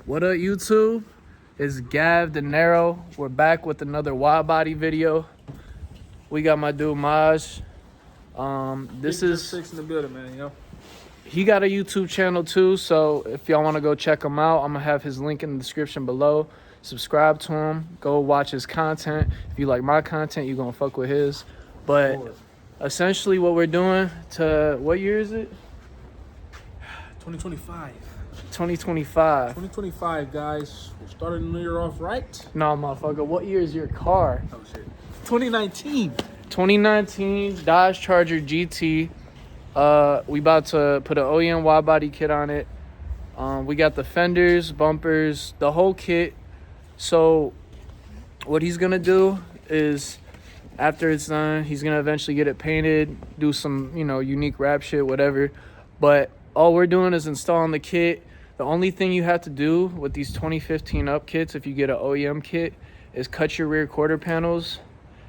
What up, YouTube? It's Gav De Niro. We're back with another Widebody video. We got my dude Maj. This is six in the building, man. You know, he got a YouTube channel too. So if y'all want to go check him out, I'm gonna have his link in the description below. Subscribe to him. Go watch his content. If you like my content, you're gonna fuck with his. But essentially, what we're doing to what year is it? 2025. 2025. 2025, guys. We're starting the year off right. No, motherfucker. What year is your car? Oh shit. 2019. 2019 Dodge Charger GT. We about to put an OEM wide body kit on it. We got the fenders, bumpers, the whole kit. So what he's gonna do is, after it's done, he's gonna eventually get it painted, do some, unique wrap shit, whatever. But all we're doing is installing the kit. The only thing you have to do with these 2015 up kits, if you get an OEM kit, is cut your rear quarter panels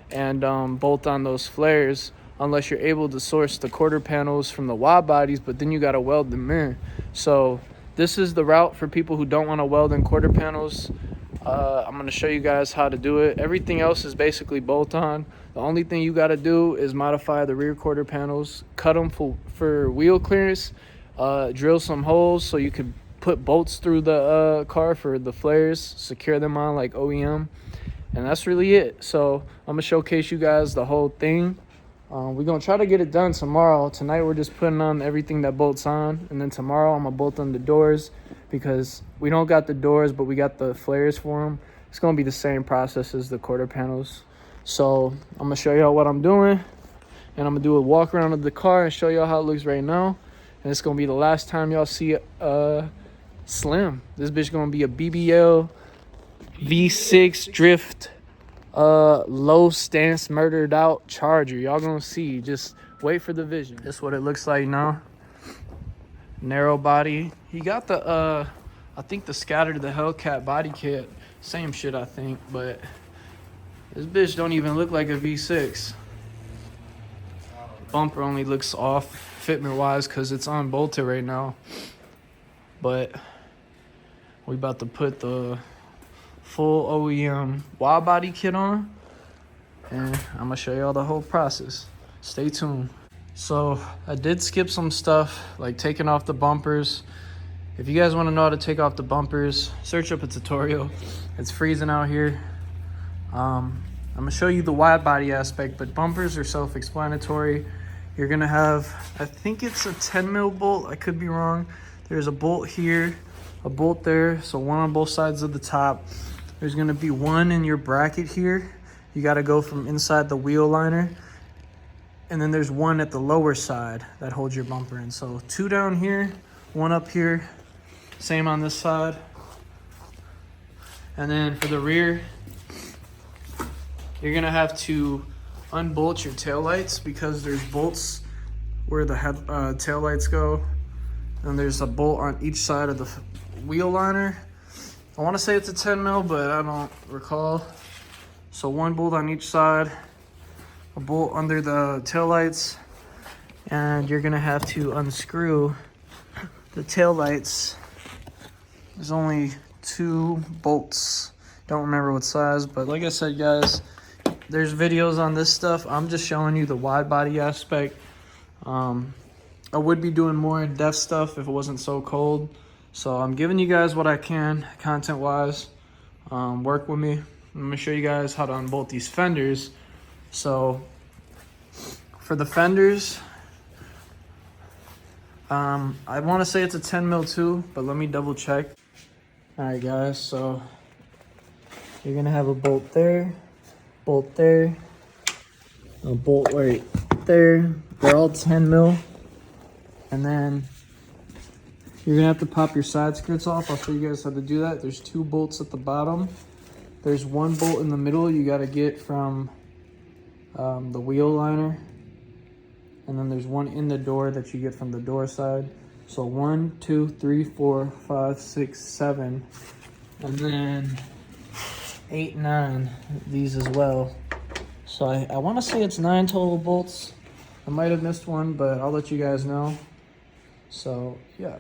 and bolt on those flares, unless you're able to source the quarter panels from the wide bodies, but then you got to weld them in. So this is the route for people who don't want to weld in quarter panels. I'm going to show you guys how to do it. Everything else is basically bolt on. The only thing you got to do is modify the rear quarter panels, cut them for wheel clearance, drill some holes so you could put bolts through the car for the flares, secure them on like OEM, and that's really it. So I'm gonna showcase you guys the whole thing. We're gonna try to get it done tomorrow. Tonight we're just putting on everything that bolts on, and then tomorrow I'm gonna bolt on the doors, because we don't got the doors but we got the flares for them. It's gonna be the same process as the quarter panels. So I'm gonna show y'all what I'm doing, and I'm gonna do a walk around of the car and show y'all how it looks right now. And it's gonna be the last time y'all see Slim. This bitch gonna be a BBL V6 drift low stance murdered out Charger. Y'all gonna see. Just wait for the vision. That's what it looks like now. Narrow body. He got the I think the Scattered the Hellcat body kit. Same shit, I think, but this bitch don't even look like a V6. Bumper only looks off fitment wise because it's unbolted right now. But we about to put the full OEM wide body kit on, and I'm gonna show y'all the whole process. Stay tuned. So I did skip some stuff, like taking off the bumpers. If you guys want to know how to take off the bumpers, search up a tutorial. It's freezing out here. I'm gonna show you the wide body aspect, but bumpers are self-explanatory. You're gonna have, I think it's a 10 mil bolt, I could be wrong. There's a bolt here, a bolt there, so one on both sides of the top. There's gonna be one in your bracket here. You gotta go from inside the wheel liner. And then there's one at the lower side that holds your bumper in. So two down here, one up here, same on this side. And then for the rear, you're gonna have to unbolt your taillights, because there's bolts where the taillights go. And there's a bolt on each side of the wheel liner. I want to say it's a 10 mil, but I don't recall. So one bolt on each side, a bolt under the taillights, and you're gonna have to unscrew the taillights. There's only 2 bolts. Don't remember what size, but like I said, guys, there's videos on this stuff. I'm just showing you the wide body aspect. I would be doing more in-depth stuff if it wasn't so cold. So I'm giving you guys what I can, content-wise. Work with me. I'm gonna show you guys how to unbolt these fenders. So for the fenders, I want to say it's a 10 mil too, but let me double check. All right, guys, so you're gonna have a bolt there, a bolt right there. They're all 10 mil. And then you're gonna have to pop your side skirts off. I'll show you guys how to do that. There's 2 bolts at the bottom. There's 1 bolt in the middle you gotta get from the wheel liner. And then there's 1 in the door that you get from the door side. So 1, 2, 3, 4, 5, 6, 7, and then 8, 9, these as well. So I wanna say it's 9 total bolts. I might have missed one, but I'll let you guys know. So yeah,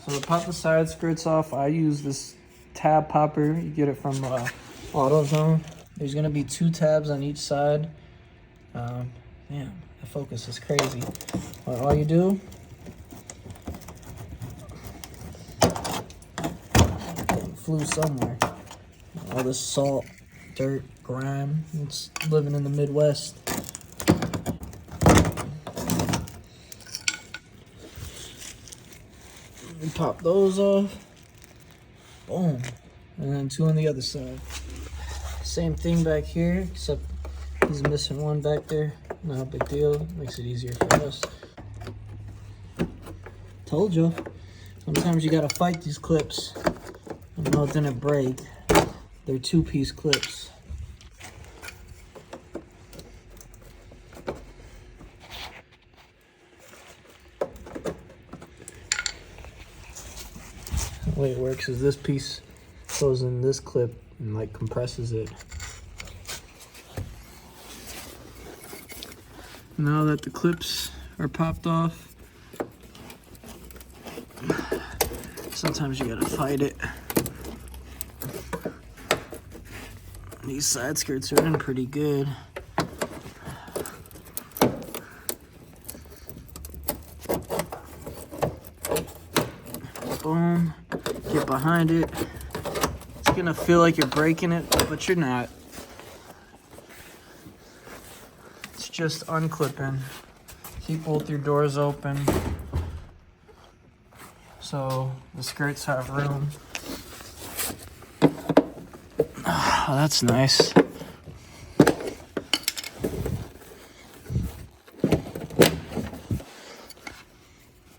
So to pop the side skirts off, I use this tab popper. You get it from AutoZone. There's gonna be 2 tabs on each side. Man, the focus is crazy. But all you do, it flew somewhere. All this salt, dirt, grime. It's living in the Midwest. We pop those off. Boom. And then 2 on the other side. Same thing back here, except he's missing one back there. Not a big deal. Makes it easier for us. Told you. Sometimes you gotta fight these clips. I know it didn't break. They're 2-piece clips. The way it works is this piece goes in this clip and like compresses it. Now that the clips are popped off, sometimes you gotta fight it. These side skirts are in pretty good. Boom. Get behind it. It's gonna feel like you're breaking it, but you're not. It's just unclipping. Keep both your doors open so the skirts have room. Oh, that's nice.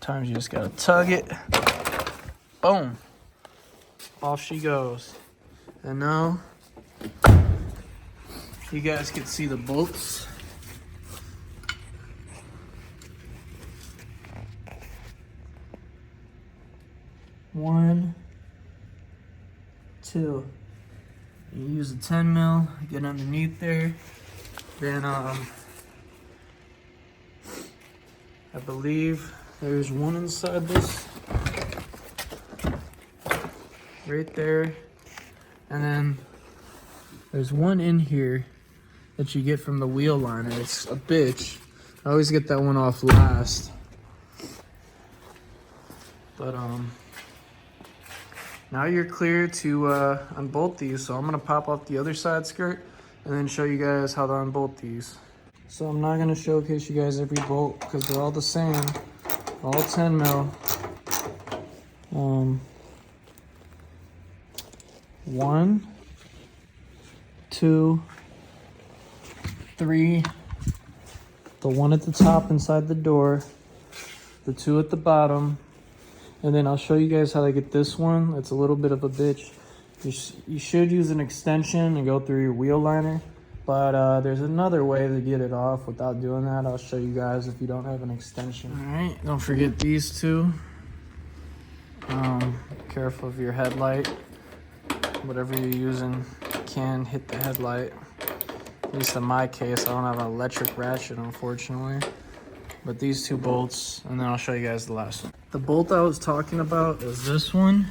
Sometimes you just gotta tug it. Boom. Off she goes. And now you guys can see the bolts. One, 2. You use a 10 mil, get underneath there. Then I believe there's one inside this. Right there. And then there's one in here that you get from the wheel liner. It's a bitch. I always get that one off last. But now you're clear to unbolt these. So I'm gonna pop off the other side skirt and then show you guys how to unbolt these. So I'm not gonna showcase you guys every bolt because they're all the same, all 10 mil. 1, 2, 3, the one at the top inside the door, the 2 at the bottom, and then I'll show you guys how to get this one. It's a little bit of a bitch. You should use an extension and go through your wheel liner, but there's another way to get it off without doing that. I'll show you guys if you don't have an extension. All right, don't forget these 2. Careful of your headlight. Whatever you're using can hit the headlight. At least in my case, I don't have an electric ratchet, unfortunately. But these 2 bolts, and then I'll show you guys the last one. The bolt I was talking about is this one.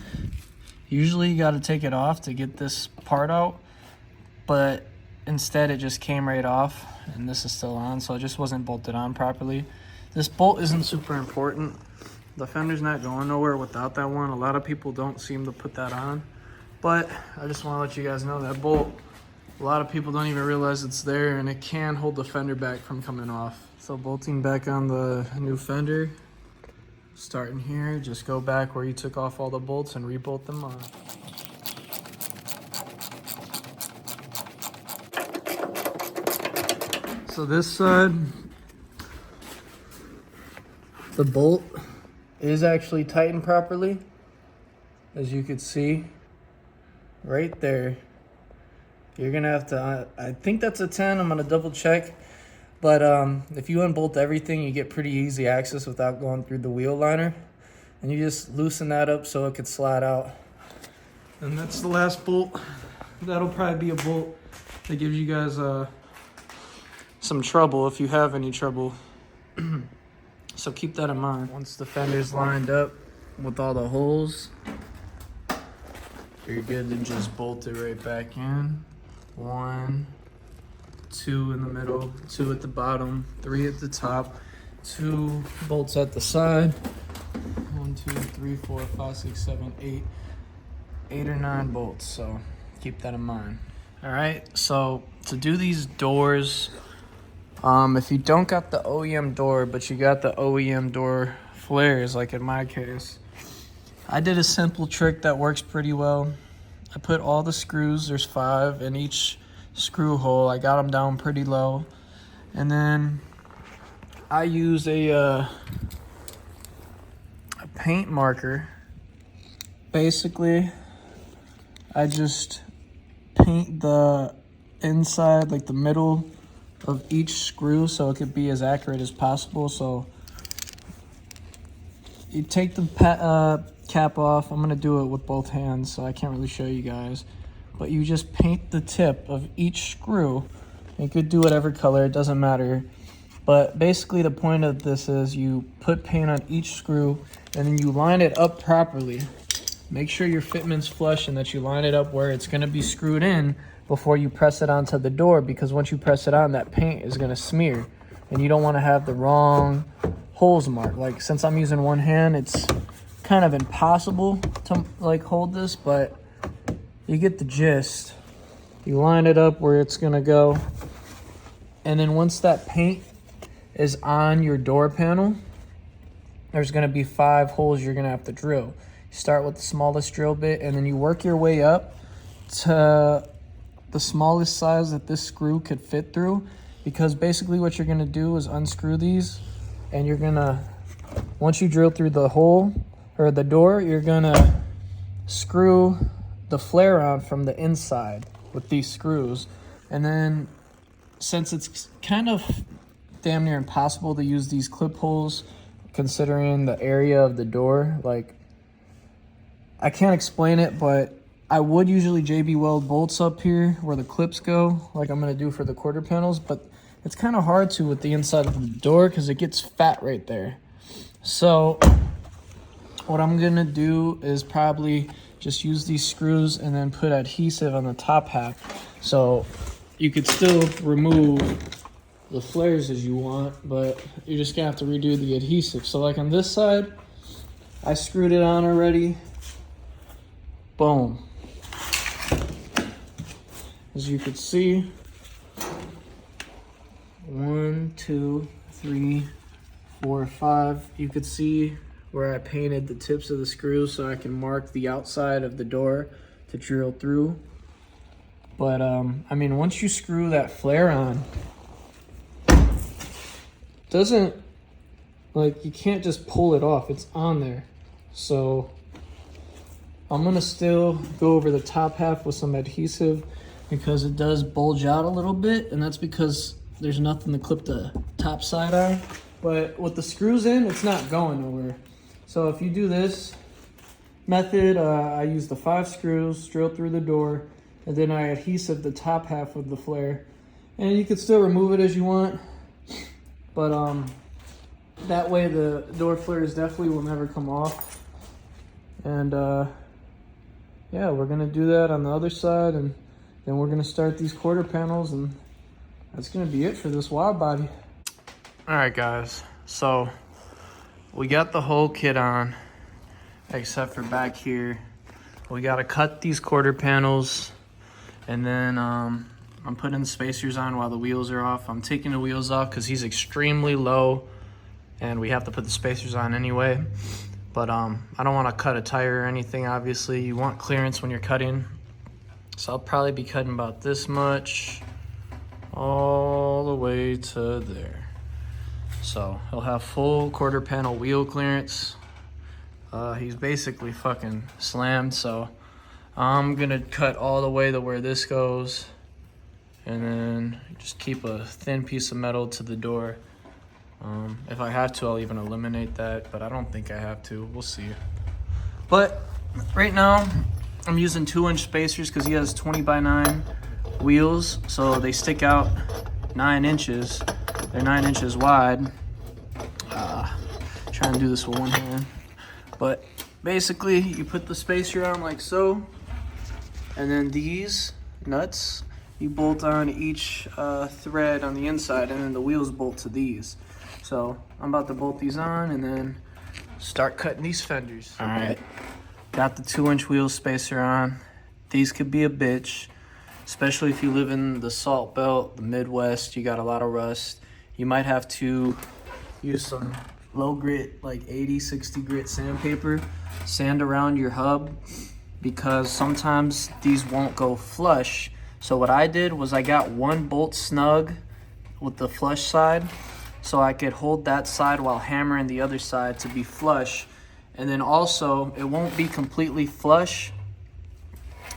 Usually you gotta take it off to get this part out, but instead it just came right off, and this is still on, so it just wasn't bolted on properly. This bolt isn't super important. The fender's not going nowhere without that one. A lot of people don't seem to put that on. But I just want to let you guys know that bolt, a lot of people don't even realize it's there, and it can hold the fender back from coming off. So bolting back on the new fender, starting here, just go back where you took off all the bolts and rebolt them on. So this side, the bolt is actually tightened properly, as you could see. Right there. You're gonna have to, I think that's a 10, I'm gonna double check. But if you unbolt everything, you get pretty easy access without going through the wheel liner. And you just loosen that up so it could slide out. And that's the last bolt. That'll probably be a bolt that gives you guys some trouble if you have any trouble. So keep that in mind. Once the fender's lined up, with all the holes, you're good to just bolt it right back in. 1, 2 in the middle, 2 at the bottom, 3 at the top, 2 bolts at the side. 1, 2, 3, 4, 5, 6, 7, 8. 8 or 9 bolts, so keep that in mind. All right, so to do these doors, if you don't got the OEM door, but you got the OEM door flares, like in my case, I did a simple trick that works pretty well. I put all the screws, there's 5 in each screw hole. I got them down pretty low. And then I use a paint marker. Basically, I just paint the inside, like the middle of each screw, so it could be as accurate as possible. So you take the cap off. I'm gonna do it with both hands, so I can't really show you guys, but you just paint the tip of each screw. You could do whatever color, it doesn't matter, but basically the point of this is you put paint on each screw and then you line it up properly. Make sure your fitment's flush and that you line it up where it's gonna be screwed in before you press it onto the door, because once you press it on, that paint is gonna smear and you don't wanna have the wrong holes marked. Like, since I'm using one hand, it's kind of impossible to like hold this, but you get the gist. You line it up where it's gonna go, and then once that paint is on your door panel, there's gonna be 5 holes you're gonna have to drill. You start with the smallest drill bit, and then you work your way up to the smallest size that this screw could fit through, because basically what you're gonna do is unscrew these, and you're gonna, once you drill through the hole or the door, you're gonna screw the flare on from the inside with these screws. And then, since it's kind of damn near impossible to use these clip holes considering the area of the door, like, I can't explain it, but I would usually JB weld bolts up here where the clips go, like I'm gonna do for the quarter panels, but it's kind of hard to with the inside of the door because it gets fat right there. So what I'm gonna do is probably just use these screws and then put adhesive on the top half. So you could still remove the flares as you want, but you're just gonna have to redo the adhesive. So like on this side, I screwed it on already. Boom. As you could see, 1, 2, 3, 4, 5. You could see where I painted the tips of the screws so I can mark the outside of the door to drill through. But I mean, once you screw that flare on, doesn't, like, you can't just pull it off, it's on there. So I'm gonna still go over the top half with some adhesive because it does bulge out a little bit, and that's because there's nothing to clip the top side on. But with the screws in, it's not going nowhere. So if you do this method, I use the 5 screws, drill through the door, and then I adhesive the top half of the flare. And you can still remove it as you want, but that way the door flares definitely will never come off. And yeah, we're gonna do that on the other side, and then we're gonna start these quarter panels, and that's gonna be it for this Widebody. All right, guys, so we got the whole kit on, except for back here. We gotta cut these quarter panels, and then I'm putting the spacers on while the wheels are off. I'm taking the wheels off because he's extremely low, and we have to put the spacers on anyway. But I don't want to cut a tire or anything, obviously. You want clearance when you're cutting. So I'll probably be cutting about this much all the way to there. So he'll have full quarter panel wheel clearance. He's basically fucking slammed, so I'm gonna cut all the way to where this goes, and then just keep a thin piece of metal to the door. If I have to, I'll even eliminate that, but I don't think I have to. We'll see. But right now, I'm using 2-inch spacers because he has 20x9 wheels, so they stick out 9 inches. They're 9 inches wide. Trying to do this with one hand, but basically you put the spacer on like so, and then these nuts you bolt on each thread on the inside, and then the wheels bolt to these. So I'm about to bolt these on and then start cutting these fenders. All right, got the 2-inch wheel spacer on. These could be a bitch, especially if you live in the Salt Belt, the Midwest. You got a lot of rust. You might have to use some low grit, like 80, 60 grit sandpaper, sand around your hub, because sometimes these won't go flush. So what I did was I got one bolt snug with the flush side, so I could hold that side while hammering the other side to be flush. And then also, it won't be completely flush.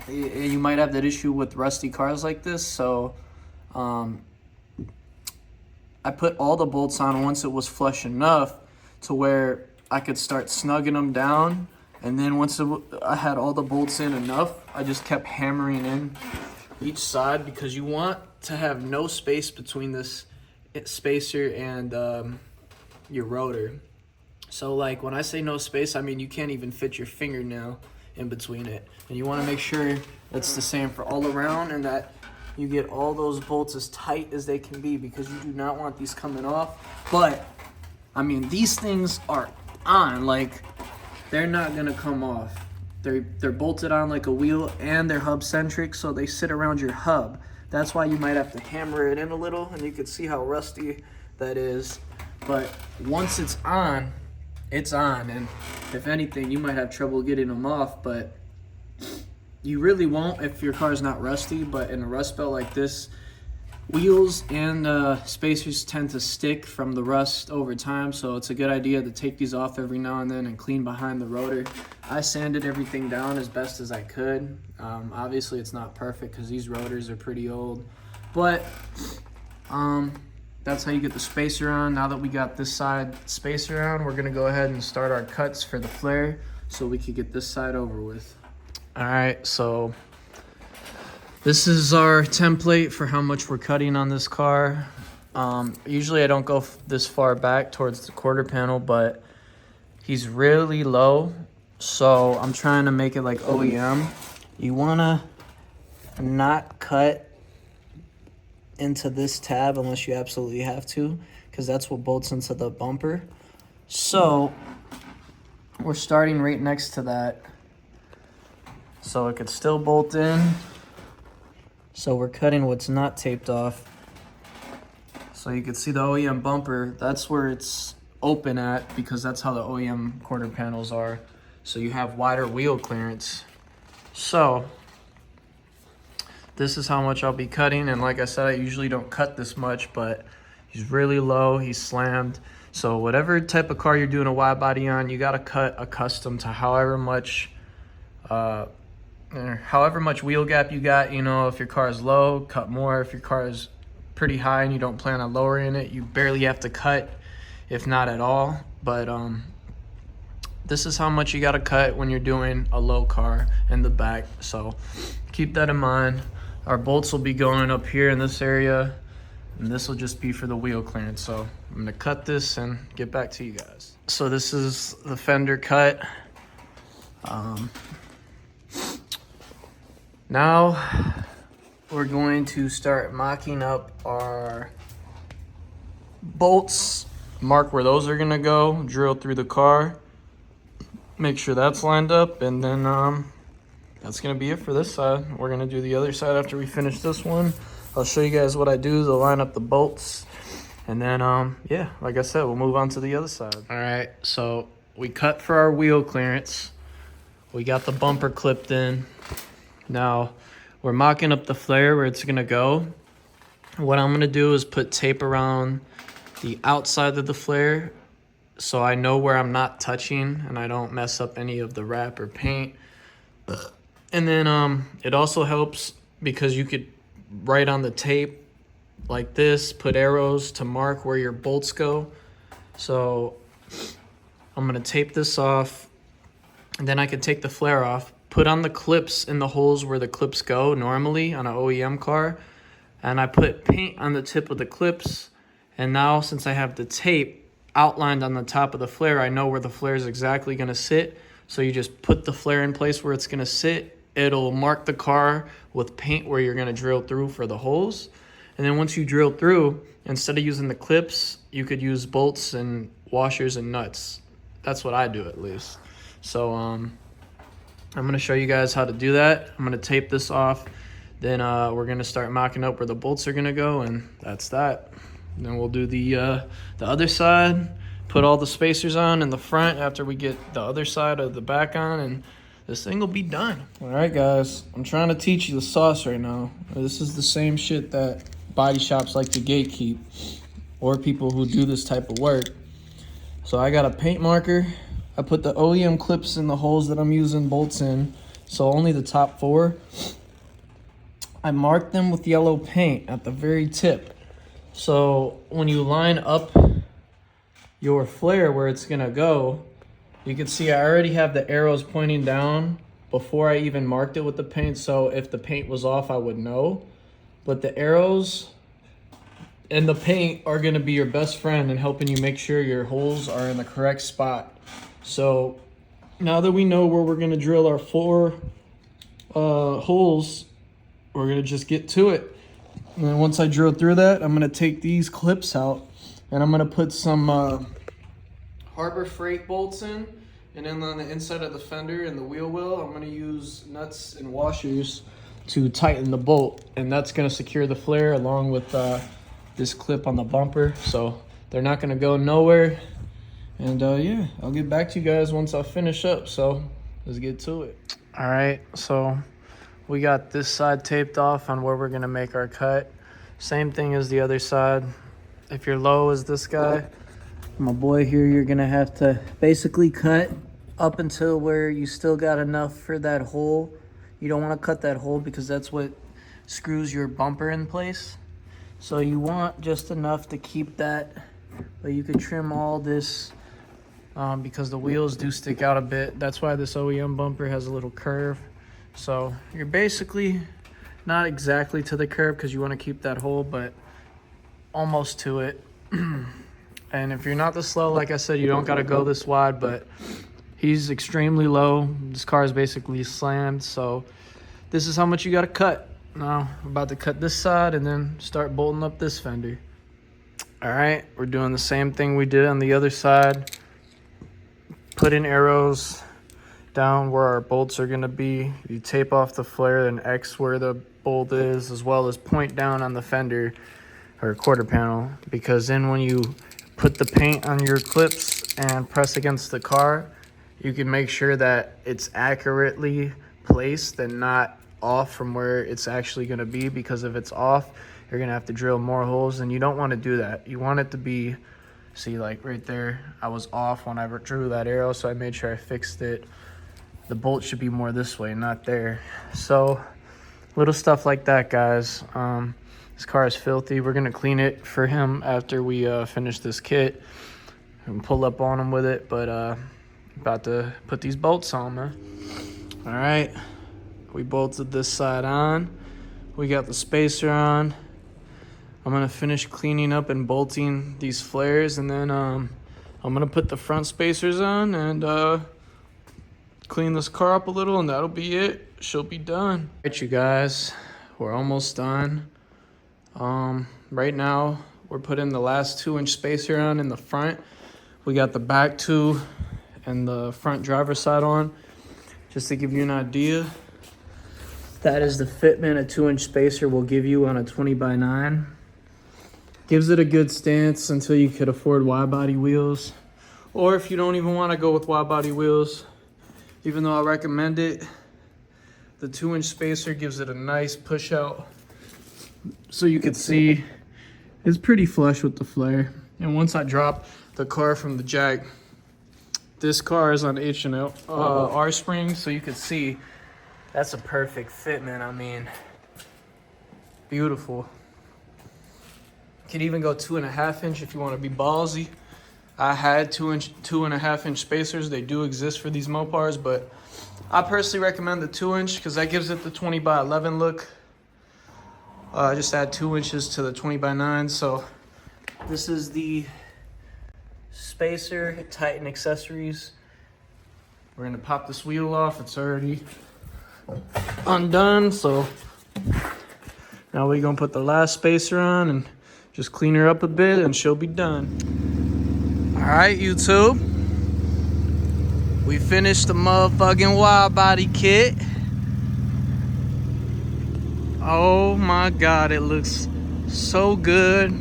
You might have that issue with rusty cars like this, so I put all the bolts on once it was flush enough to where I could start snugging them down. And then once I had all the bolts in enough, I just kept hammering in each side, because you want to have no space between this spacer and your rotor. So like when I say no space, I mean you can't even fit your fingernail in between it. And you want to make sure that's the same for all around, and that you get all those bolts as tight as they can be, because you do not want these coming off. But I mean, these things are on, like they're not gonna come off. They're bolted on like a wheel, and they're hub centric, so they sit around your hub. That's why you might have to hammer it in a little, and you can see how rusty that is. But once it's on, and if anything, you might have trouble getting them off, but you really won't if your car's not rusty. But in a rust belt like this, wheels and spacers tend to stick from the rust over time, so it's a good idea to take these off every now and then and clean behind the rotor. I sanded everything down as best as I could. Obviously it's not perfect because these rotors are pretty old, but that's how you get the spacer on. Now that we got this side spacer on, we're gonna go ahead and start our cuts for the flare so we can get this side over with. All right, so this is our template for how much we're cutting on this car. Usually I don't go this far back towards the quarter panel, but he's really low, so I'm trying to make it like OEM. You wanna not cut into this tab unless you absolutely have to, because that's what bolts into the bumper. So we're starting right next to that, so it could still bolt in. So we're cutting what's not taped off. So you can see the OEM bumper, that's where it's open at, because that's how the OEM quarter panels are. So you have wider wheel clearance. So this is how much I'll be cutting. And like I said, I usually don't cut this much, but he's really low, he's slammed. So whatever type of car you're doing a wide body on, you gotta cut accustomed to however much wheel gap you got. You know, if your car is low, cut more. If your car is pretty high and you don't plan on lowering it, you barely have to cut, if not at all. But this is how much you gotta cut when you're doing a low car in the back. So keep that in mind. Our bolts will be going up here in this area, and this will just be for the wheel clearance. So I'm gonna cut this and get back to you guys. So this is the fender cut. Now we're going to start mocking up our bolts, mark where those are gonna go, drill through the car, make sure that's lined up, and then that's gonna be it for this side. We're gonna do the other side after we finish this one. I'll show you guys what I do to line up the bolts, and then yeah, like I said, we'll move on to the other side. All right, so we cut for our wheel clearance. We got the bumper clipped in. Now we're mocking up the flare where it's gonna go. What I'm gonna do is put tape around the outside of the flare, so I know where I'm not touching and I don't mess up any of the wrap or paint. And then it also helps because you could write on the tape like this, put arrows to mark where your bolts go. So I'm gonna tape this off, and then I can take the flare off, put on the clips in the holes where the clips go normally on an OEM car, and I put paint on the tip of the clips. And now since I have the tape outlined on the top of the flare, I know where the flare is exactly gonna sit. So you just put the flare in place where it's gonna sit. It'll mark the car with paint where you're gonna drill through for the holes. And then once you drill through, instead of using the clips, you could use bolts and washers and nuts. That's what I do, at least. So I'm gonna show you guys how to do that. I'm gonna tape this off. Then we're gonna start mocking up where the bolts are gonna go, and that's that. And then we'll do the other side, put all the spacers on in the front after we get the other side of the back on, and this thing will be done. All right, guys, I'm trying to teach you the sauce right now. This is the same shit that body shops like to gatekeep, or people who do this type of work. So I got a paint marker. I put the OEM clips in the holes that I'm using bolts in, so only the top 4. I marked them with yellow paint at the very tip. So when you line up your flare where it's gonna go, you can see I already have the arrows pointing down before I even marked it with the paint. So if the paint was off, I would know. But the arrows and the paint are gonna be your best friend in helping you make sure your holes are in the correct spot. So now that we know where we're gonna drill our 4 holes, we're gonna just get to it. And then once I drill through that, I'm gonna take these clips out and I'm gonna put some Harbor Freight bolts in. And then on the inside of the fender and the wheel well, I'm gonna use nuts and washers to tighten the bolt. And that's gonna secure the flare along with this clip on the bumper. So they're not gonna go nowhere. And yeah, I'll get back to you guys once I finish up. So let's get to it. All right, so we got this side taped off on where we're gonna make our cut. Same thing as the other side. If you're low as this guy, my boy here, you're gonna have to basically cut up until where you still got enough for that hole. You don't wanna cut that hole because that's what screws your bumper in place. So you want just enough to keep that, but you could trim all this because the wheels do stick out a bit. That's why this OEM bumper has a little curve. So you're basically not exactly to the curb because you want to keep that hole, but almost to it. And if you're not this slow, like I said, you don't got to go this wide, but he's extremely low. This car is basically slammed. So this is how much you got to cut. Now I'm about to cut this side and then start bolting up this fender. All right, we're doing the same thing we did on the other side. Put in arrows down where our bolts are gonna be. You tape off the flare and X where the bolt is, as well as point down on the fender or quarter panel, because then when you put the paint on your clips and press against the car, you can make sure that it's accurately placed and not off from where it's actually gonna be, because if it's off, you're gonna have to drill more holes, and you don't wanna do that. You want it to be, see, like right there, I was off when I drew that arrow, so I made sure I fixed it. The bolt should be more this way, not there. So little stuff like that, guys. This car is filthy. We're gonna clean it for him after we finish this kit and pull up on him with it, but about to put these bolts on, man. All right, we bolted this side on. We got the spacer on. I'm gonna finish cleaning up and bolting these flares, and then I'm gonna put the front spacers on and clean this car up a little, and that'll be it. She'll be done. All right, you guys, we're almost done. Right now, we're putting the last 2-inch spacer on in the front. We got the back 2 and the front driver's side on. Just to give you an idea, that is the fitment a 2-inch spacer will give you on a 20x9. Gives it a good stance until you could afford wide-body wheels. Or if you don't even want to go with wide-body wheels, even though I recommend it, the 2-inch spacer gives it a nice push out. So you can see it's pretty flush with the flare. And once I drop the car from the jack, this car is on H&L R springs, so you can see that's a perfect fitment. I mean, beautiful. Could even go 2.5-inch if you want to be ballsy. I had 2.5-inch spacers. They do exist for these Mopars, but I personally recommend the 2-inch because that gives it the 20x11 look. I just add 2 inches to the 20x9. So this is the spacer Titan accessories. We're gonna pop this wheel off. It's already undone, so now we're gonna put the last spacer on and just clean her up a bit and she'll be done. All right, YouTube. We finished the motherfucking Widebody kit. Oh my God, it looks so good.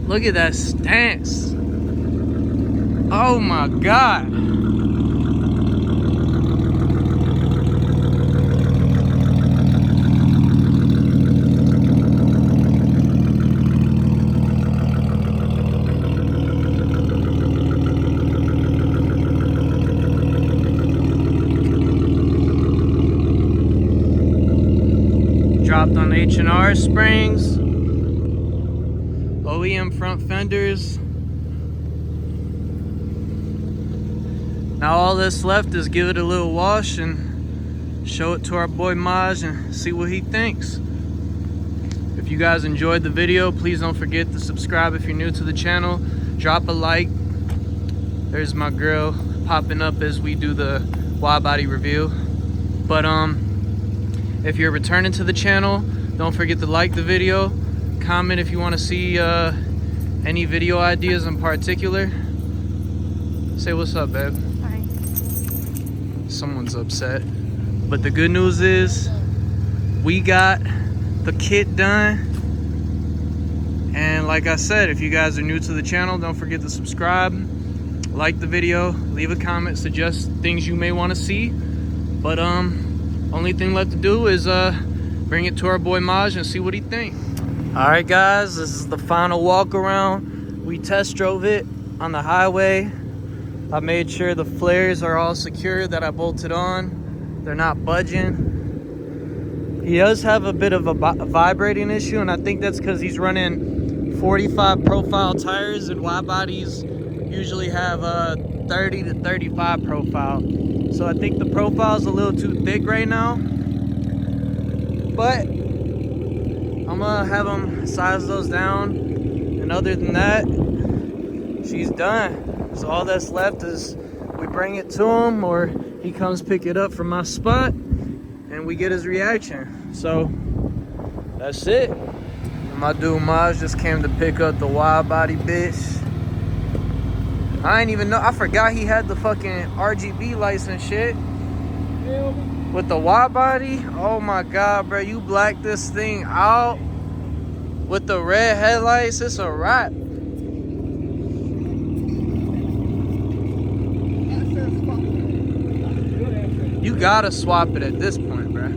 Look at that stance. Oh my God. Dropped on H&R springs, OEM front fenders. Now all that's left is give it a little wash and show it to our boy Maj and see what he thinks. If you guys enjoyed the video, please don't forget to subscribe if you're new to the channel. Drop a like. There's my girl popping up as we do the Widebody review. But if you're returning to the channel, don't forget to like the video. Comment if you want to see any video ideas in particular. Say what's up, babe. Hi. Someone's upset. But the good news is we got the kit done. And like I said, if you guys are new to the channel, don't forget to subscribe, like the video, leave a comment, suggest things you may want to see. But only thing left to do is bring it to our boy Maj and see what he thinks. All right, guys, this is the final walk around. We test drove it on the highway. I made sure the flares are all secure that I bolted on. They're not budging. He does have a bit of a vibrating issue, and I think that's because he's running 45 profile tires, and Widebodies usually have 30 to 35 profile. So I think the profile is a little too thick right now. But I'm gonna have him size those down. And other than that, she's done. So all that's left is we bring it to him or he comes pick it up from my spot and we get his reaction. So that's it. And my dude Maj just came to pick up the Widebody bitch. I ain't even know, I forgot he had the fucking RGB license shit. With the Widebody, oh my God, bro, you blacked this thing out with the red headlights, it's a wrap. You gotta swap it at this point, bro.